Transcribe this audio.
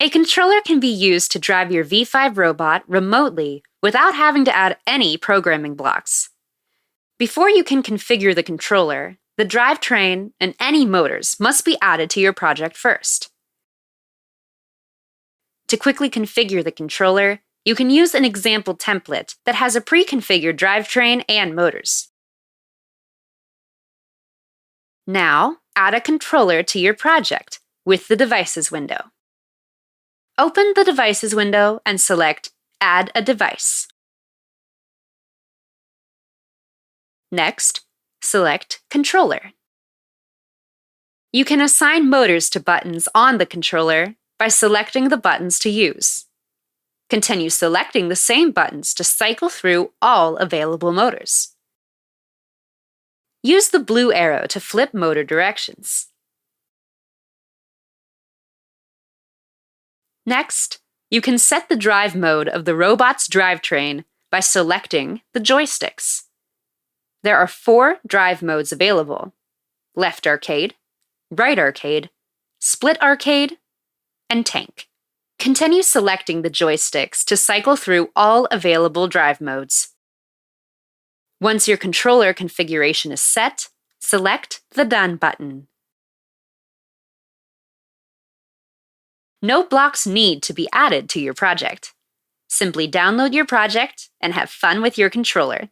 A controller can be used to drive your V5 robot remotely without having to add any programming blocks. Before you can configure the controller, the drivetrain and any motors must be added to your project first. To quickly configure the controller, you can use an example template that has a pre-configured drivetrain and motors. Now, add a controller to your project with the Devices window. Open the Devices window and select Add a Device. Next, select Controller. You can assign motors to buttons on the controller by selecting the buttons to use. Continue selecting the same buttons to cycle through all available motors. Use the blue arrow to flip motor directions. Next, you can set the drive mode of the robot's drivetrain by selecting the joysticks. There are 4 drive modes available: left arcade, right arcade, split arcade, and tank. Continue selecting the joysticks to cycle through all available drive modes. Once your controller configuration is set, select the Done button. No blocks need to be added to your project. Simply download your project and have fun with your controller.